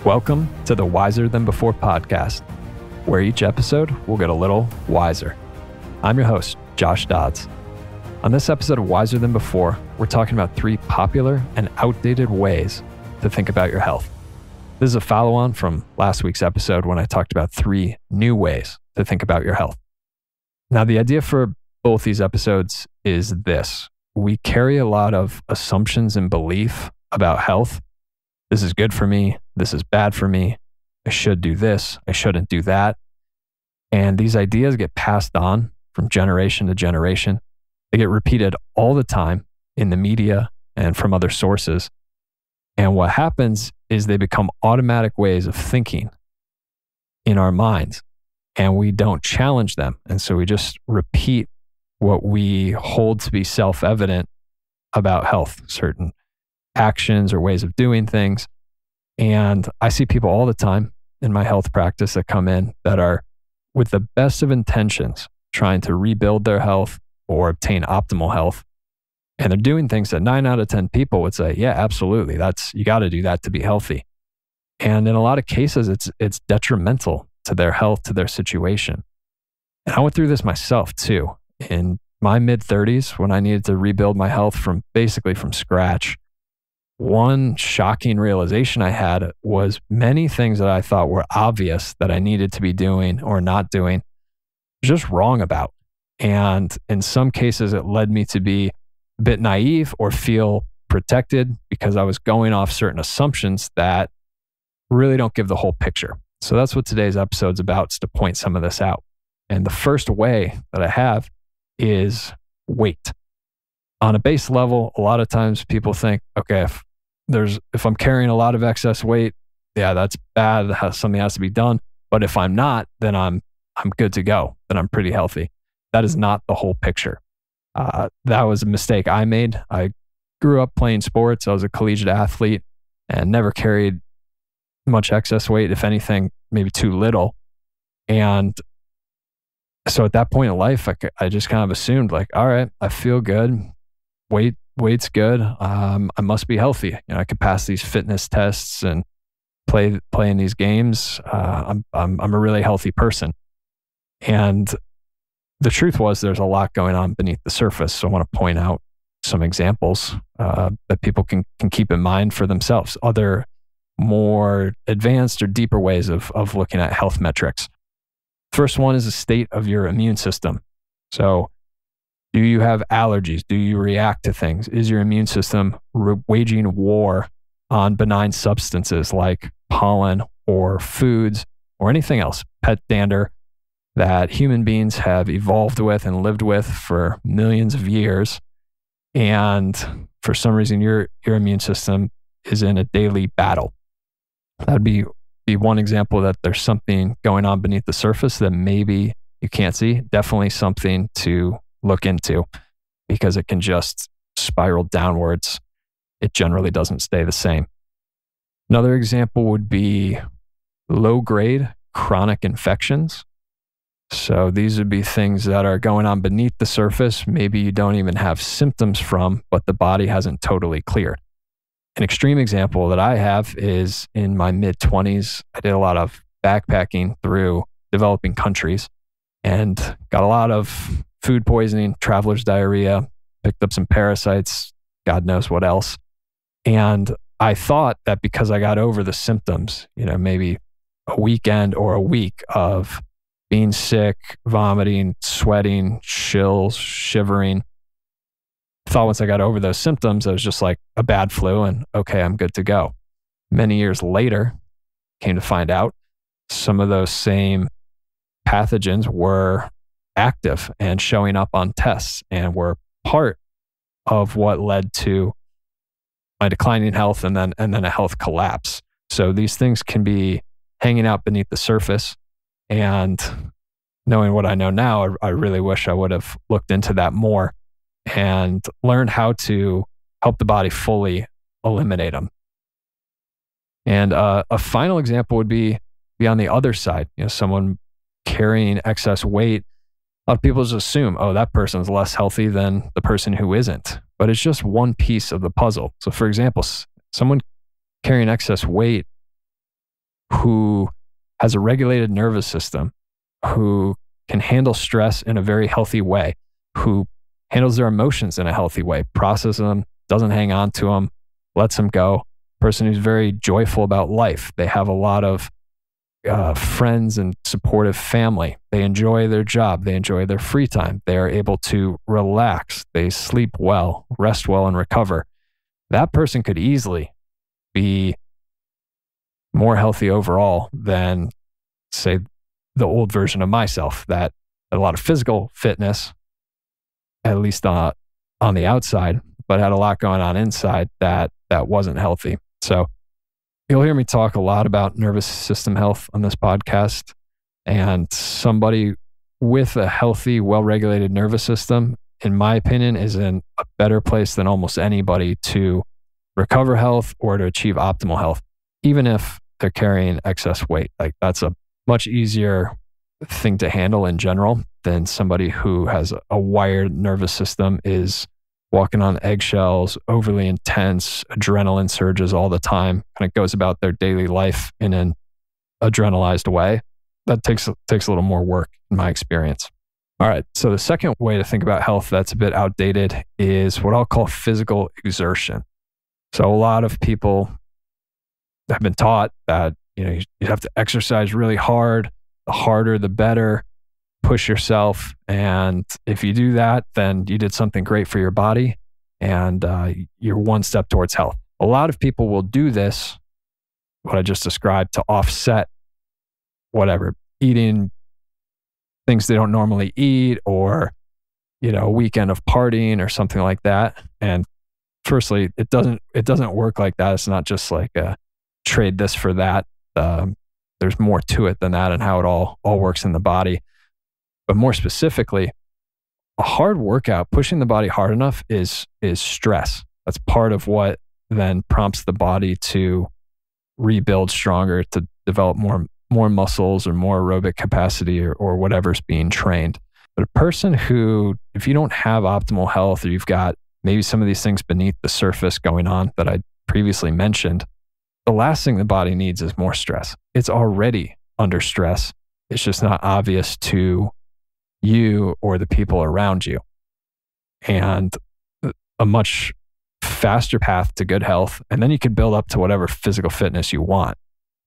Welcome to the Wiser Than Before podcast, where each episode will get a little wiser. I'm your host, Josh Dodds. On this episode of Wiser Than Before, we're talking about 3 popular and outdated ways to think about your health. This is a follow-on from last week's episode when I talked about 3 new ways to think about your health. Now, the idea for both these episodes is this. We carry a lot of assumptions and belief about health. This is good for me. This is bad for me. I should do this. I shouldn't do that. And these ideas get passed on from generation to generation. They get repeated all the time in the media and from other sources. And what happens is they become automatic ways of thinking in our minds, and we don't challenge them. And so we just repeat what we hold to be self-evident about health, certain actions or ways of doing things. And I see people all the time in my health practice that come in that are with the best of intentions trying to rebuild their health or obtain optimal health. And they're doing things that 9 out of 10 people would say, yeah, absolutely. You got to do that to be healthy. And in a lot of cases, it's detrimental to their health, to their situation. And I went through this myself too. In my mid-30s, when I needed to rebuild my health from scratch, one shocking realization I had was many things that I thought were obvious that I needed to be doing or not doing, just wrong about. And in some cases, it led me to be a bit naive or feel protected because I was going off certain assumptions that really don't give the whole picture. So that's what today's episode's about, is to point some of this out. And the first way that I have is weight. On a base level, a lot of times people think, okay, if I'm carrying a lot of excess weight, yeah, that's bad. Something has to be done. But if I'm not, then I'm good to go. Then I'm pretty healthy. That is not the whole picture. That was a mistake I made. I grew up playing sports. I was a collegiate athlete and never carried much excess weight. If anything, maybe too little. And so at that point in life, I just kind of assumed like, all right, I feel good. Weight's good. I must be healthy. I could pass these fitness tests and play in these games. I'm a really healthy person. And the truth was there's a lot going on beneath the surface. So I want to point out some examples that people can keep in mind for themselves. Other more advanced or deeper ways of looking at health metrics. First one is the state of your immune system. So do you have allergies? Do you react to things? Is your immune system waging war on benign substances like pollen or foods or anything else, pet dander, that human beings have evolved with and lived with for millions of years? And for some reason, your immune system is in a daily battle. That'd be one example that there's something going on beneath the surface that maybe you can't see. Definitely something to look into because it can just spiral downwards. It generally doesn't stay the same. Another example would be low-grade chronic infections. So these would be things that are going on beneath the surface. Maybe you don't even have symptoms from, but the body hasn't totally cleared. An extreme example that I have is in my mid-20s, I did a lot of backpacking through developing countries and got a lot of food poisoning, traveler's diarrhea, picked up some parasites, God knows what else. And I thought that because I got over the symptoms, maybe a weekend or a week of being sick, vomiting, sweating, chills, shivering, thought once I got over those symptoms, I was just like a bad flu and okay, I'm good to go. Many years later, came to find out some of those same pathogens were active and showing up on tests and were part of what led to my declining health and then a health collapse. So these things can be hanging out beneath the surface, and knowing what I know now, I really wish I would have looked into that more and learned how to help the body fully eliminate them. And a final example would be on the other side. Someone carrying excess weight. A lot of people just assume, oh, that person's less healthy than the person who isn't. But it's just one piece of the puzzle. So for example, someone carrying excess weight who has a regulated nervous system, who can handle stress in a very healthy way, who handles their emotions in a healthy way, processes them, doesn't hang on to them, lets them go. Person who's very joyful about life. They have a lot of friends and supportive family. They enjoy their job. They enjoy their free time. They are able to relax. They sleep well, rest well, and recover. That person could easily be more healthy overall than, say, the old version of myself that had a lot of physical fitness, at least on the outside, but had a lot going on inside that wasn't healthy. So you'll hear me talk a lot about nervous system health on this podcast, and somebody with a healthy, well-regulated nervous system, in my opinion, is in a better place than almost anybody to recover health or to achieve optimal health, even if they're carrying excess weight. Like, that's a much easier thing to handle in general than somebody who has a wired nervous system, is walking on eggshells, overly intense, adrenaline surges all the time, kind of goes about their daily life in an adrenalized way. That takes a little more work in my experience. All right. So the second way to think about health that's a bit outdated is what I'll call physical exertion. So a lot of people have been taught that, you have to exercise really hard. The harder, the better. Push yourself. And if you do that, then you did something great for your body, and you're one step towards health. A lot of people will do this, what I just described, to offset whatever, eating things they don't normally eat, or, a weekend of partying or something like that. And firstly, it doesn't work like that. It's not just like trade this for that. There's more to it than that, and how it all works in the body. But more specifically, a hard workout, pushing the body hard enough, is stress. That's part of what then prompts the body to rebuild stronger, to develop more muscles or more aerobic capacity, or whatever's being trained. But a person who, if you don't have optimal health, or you've got maybe some of these things beneath the surface going on that I previously mentioned, the last thing the body needs is more stress. It's already under stress. It's just not obvious to you or the people around you. And a much faster path to good health, and then you can build up to whatever physical fitness you want.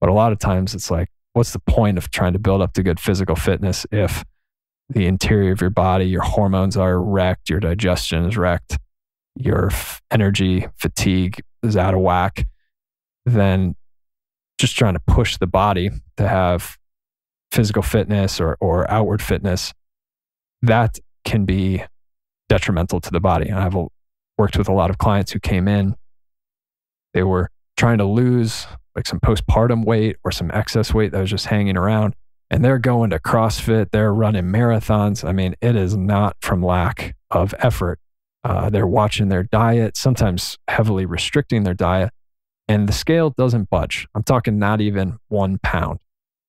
But a lot of times it's like, what's the point of trying to build up to good physical fitness if the interior of your body, your hormones are wrecked, your digestion is wrecked, your energy, fatigue is out of whack? Then just trying to push the body to have physical fitness or outward fitness, that can be detrimental to the body. And I've worked with a lot of clients who came in, they were trying to lose like some postpartum weight or some excess weight that was just hanging around, and they're going to CrossFit, they're running marathons. I mean, it is not from lack of effort. They're watching their diet, sometimes heavily restricting their diet, and the scale doesn't budge. I'm talking not even 1 pound.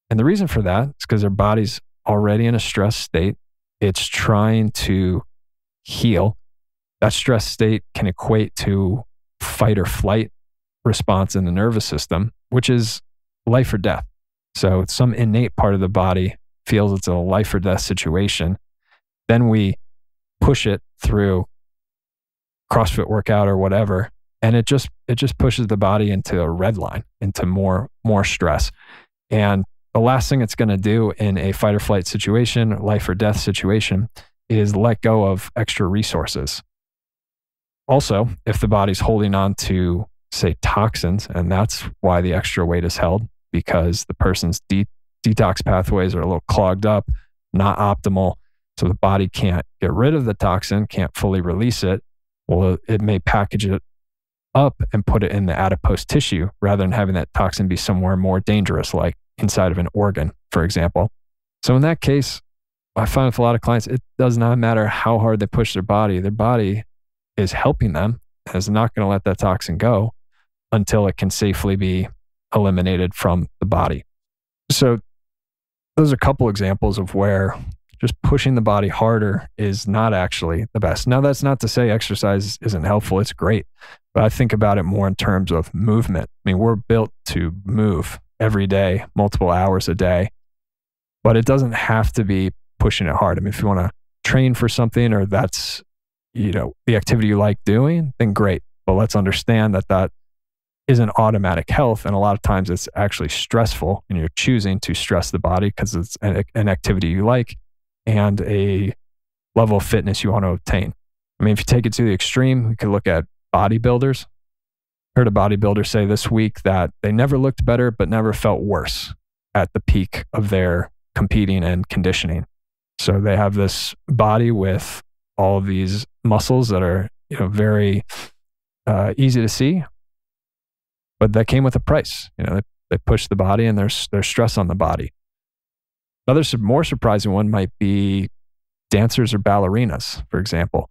And the reason for that is because their body's already in a stress state. It's trying to heal. That stress state can equate to fight or flight response in the nervous system, which is life or death. So some innate part of the body feels it's a life or death situation. Then we push it through CrossFit workout or whatever, and it just pushes the body into a red line, into more stress. And the last thing it's going to do in a fight or flight situation, life or death situation, is let go of extra resources. Also, if the body's holding on to, say, toxins, and that's why the extra weight is held, because the person's detox pathways are a little clogged up, not optimal. So the body can't get rid of the toxin, can't fully release it. Well, it may package it up and put it in the adipose tissue rather than having that toxin be somewhere more dangerous, like inside of an organ, for example. So in that case, I find with a lot of clients, it does not matter how hard they push their body is helping them, and is not going to let that toxin go until it can safely be eliminated from the body. So those are a couple examples of where just pushing the body harder is not actually the best. Now, that's not to say exercise isn't helpful. It's great. But I think about it more in terms of movement. I mean, we're built to move. every day, multiple hours a day. But it doesn't have to be pushing it hard. I mean, if you want to train for something or that's, the activity you like doing, then great. But let's understand that isn't automatic health. And a lot of times it's actually stressful and you're choosing to stress the body because it's an activity you like and a level of fitness you want to obtain. I mean, if you take it to the extreme, we could look at bodybuilders. I heard a bodybuilder say this week that they never looked better, but never felt worse at the peak of their competing and conditioning. So they have this body with all of these muscles that are, very easy to see, but that came with a price. They push the body and there's stress on the body. Another more surprising one might be dancers or ballerinas, for example.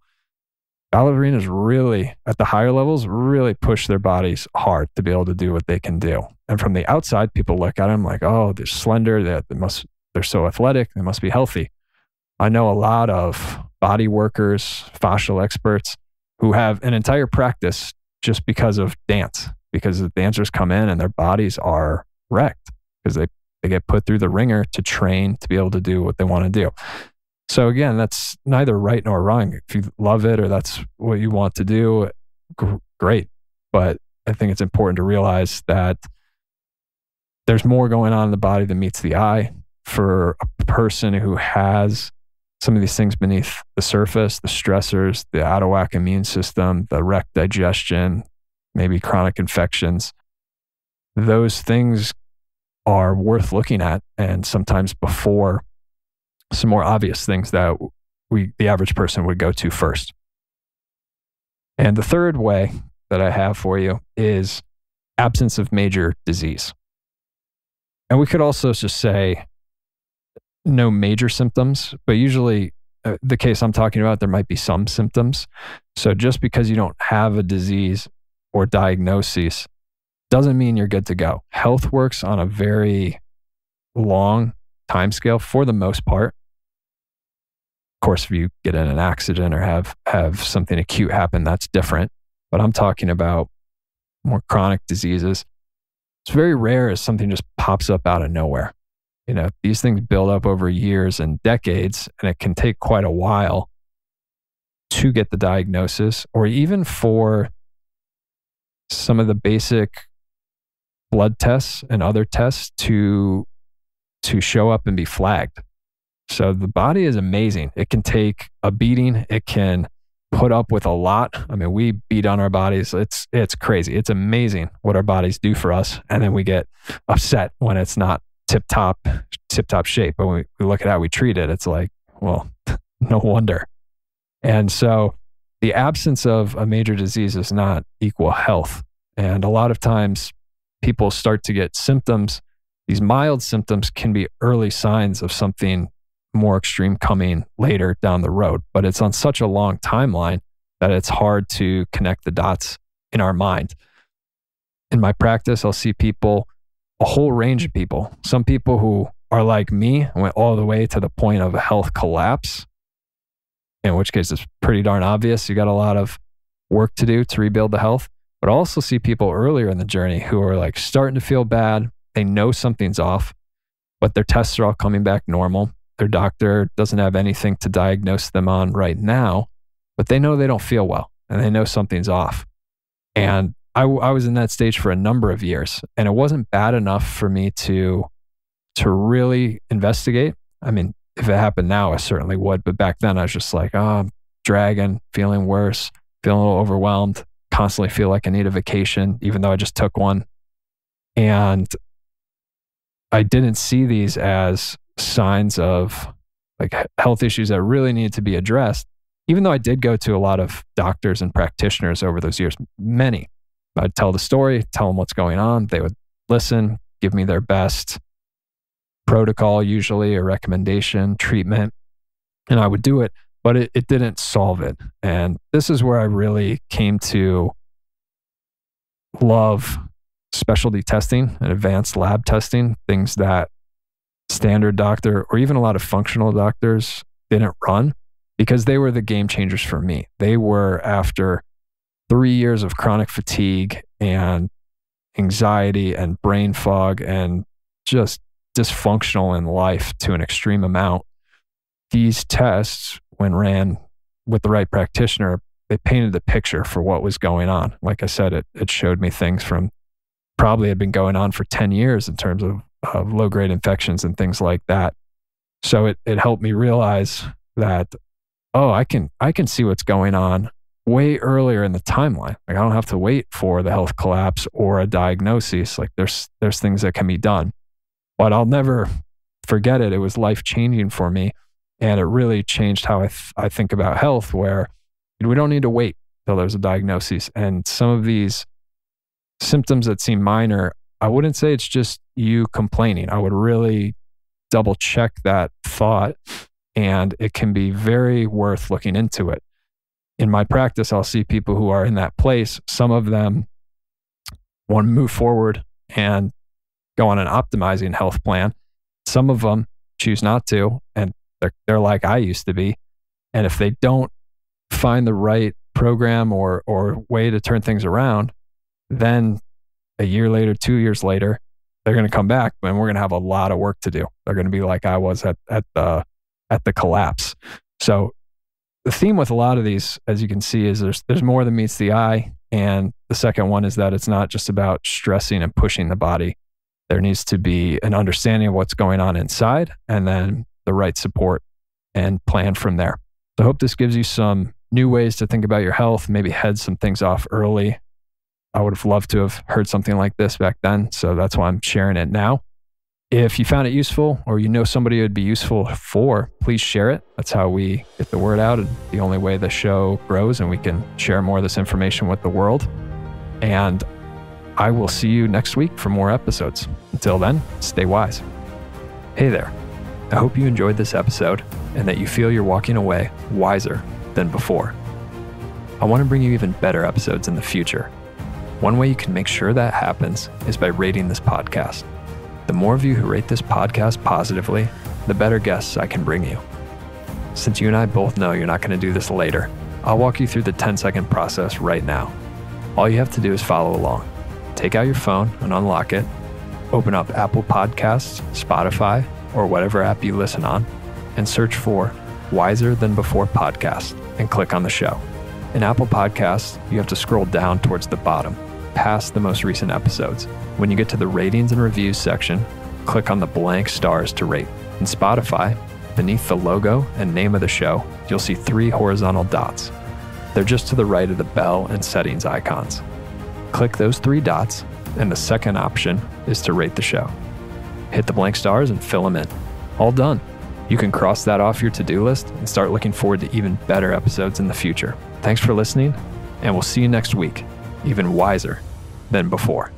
Ballerinas really, at the higher levels, really push their bodies hard to be able to do what they can do. And from the outside, people look at them like, oh, they're slender, they're so athletic, they must be healthy. I know a lot of body workers, fascial experts who have an entire practice just because of dance, because the dancers come in and their bodies are wrecked because they get put through the ringer to train to be able to do what they want to do. So again, that's neither right nor wrong. If you love it or that's what you want to do, great. But I think it's important to realize that there's more going on in the body than meets the eye. For a person who has some of these things beneath the surface, the stressors, the out of whack immune system, the wrecked digestion, maybe chronic infections, those things are worth looking at, and sometimes before some more obvious things that the average person would go to first. And the third way that I have for you is absence of major disease. And we could also just say no major symptoms, but usually the case I'm talking about, there might be some symptoms. So just because you don't have a disease or diagnosis doesn't mean you're good to go. Health works on a very long timescale for the most part. Of course, if you get in an accident or have something acute happen, that's different. But I'm talking about more chronic diseases. It's very rare as something just pops up out of nowhere. These things build up over years and decades, and it can take quite a while to get the diagnosis, or even for some of the basic blood tests and other tests to show up and be flagged. So the body is amazing. It can take a beating. It can put up with a lot. I mean, we beat on our bodies. It's crazy. It's amazing what our bodies do for us. And then we get upset when it's not tip top shape. But when we look at how we treat it, it's like, well, no wonder. And so the absence of a major disease is not equal health. And a lot of times people start to get symptoms. These mild symptoms can be early signs of something more extreme coming later down the road. But it's on such a long timeline that it's hard to connect the dots in our mind. In my practice, I'll see people, a whole range of people. Some people who are like me, went all the way to the point of a health collapse, in which case it's pretty darn obvious. You got a lot of work to do to rebuild the health. But I also see people earlier in the journey who are like starting to feel bad. They know something's off, but their tests are all coming back normal. Their doctor doesn't have anything to diagnose them on right now, but they know they don't feel well and they know something's off. And I was in that stage for a number of years, and it wasn't bad enough for me to really investigate. I mean, if it happened now, I certainly would. But back then I was just like, oh, I'm dragging, feeling worse, feeling a little overwhelmed, constantly feel like I need a vacation, even though I just took one. And I didn't see these as signs of like health issues that really needed to be addressed, even though I did go to a lot of doctors and practitioners over those years, many. I'd tell the story, tell them what's going on. They would listen, give me their best protocol, usually a recommendation, treatment, and I would do it, but it didn't solve it. And this is where I really came to love specialty testing and advanced lab testing, things that standard doctor or even a lot of functional doctors didn't run, because they were the game changers for me. They were after 3 years of chronic fatigue and anxiety and brain fog and just dysfunctional in life to an extreme amount. These tests, when ran with the right practitioner, they painted the picture for what was going on. Like I said, it showed me things from probably had been going on for 10 years in terms of low-grade infections and things like that. So it helped me realize that, oh, I can see what's going on way earlier in the timeline. Like I don't have to wait for the health collapse or a diagnosis. Like there's things that can be done. But I'll never forget it. It was life-changing for me. And it really changed how I think about health, where we don't need to wait till there's a diagnosis. And some of these symptoms that seem minor, I wouldn't say it's just you complaining. I would really double check that thought, and it can be very worth looking into it. In my practice, I'll see people who are in that place. Some of them want to move forward and go on an optimizing health plan. Some of them choose not to, and they're like I used to be. And if they don't find the right program or way to turn things around, then a year later, 2 years later, they're going to come back and we're going to have a lot of work to do. They're going to be like I was at the collapse. So the theme with a lot of these, as you can see, is there's more than meets the eye. And the second one is that it's not just about stressing and pushing the body. There needs to be an understanding of what's going on inside, and then the right support and plan from there. So I hope this gives you some new ways to think about your health, maybe head some things off early. I would have loved to have heard something like this back then, so that's why I'm sharing it now. If you found it useful, or you know somebody it would be useful for, please share it. That's how we get the word out, and the only way the show grows, and we can share more of this information with the world. And I will see you next week for more episodes. Until then, stay wise. Hey there. I hope you enjoyed this episode and that you feel you're walking away wiser than before. I want to bring you even better episodes in the future. One way you can make sure that happens is by rating this podcast. The more of you who rate this podcast positively, the better guests I can bring you. Since you and I both know you're not going to do this later, I'll walk you through the 10-second process right now. All you have to do is follow along. Take out your phone and unlock it. Open up Apple Podcasts, Spotify, or whatever app you listen on, and search for Wiser Than Before Podcast and click on the show. In Apple Podcasts, you have to scroll down towards the bottom, past the most recent episodes. When you get to the ratings and reviews section, click on the blank stars to rate. In Spotify, beneath the logo and name of the show, you'll see 3 horizontal dots. They're just to the right of the bell and settings icons. Click those 3 dots, and the second option is to rate the show. Hit the blank stars and fill them in. All done. You can cross that off your to-do list and start looking forward to even better episodes in the future. Thanks for listening, and we'll see you next week, even wiser than before.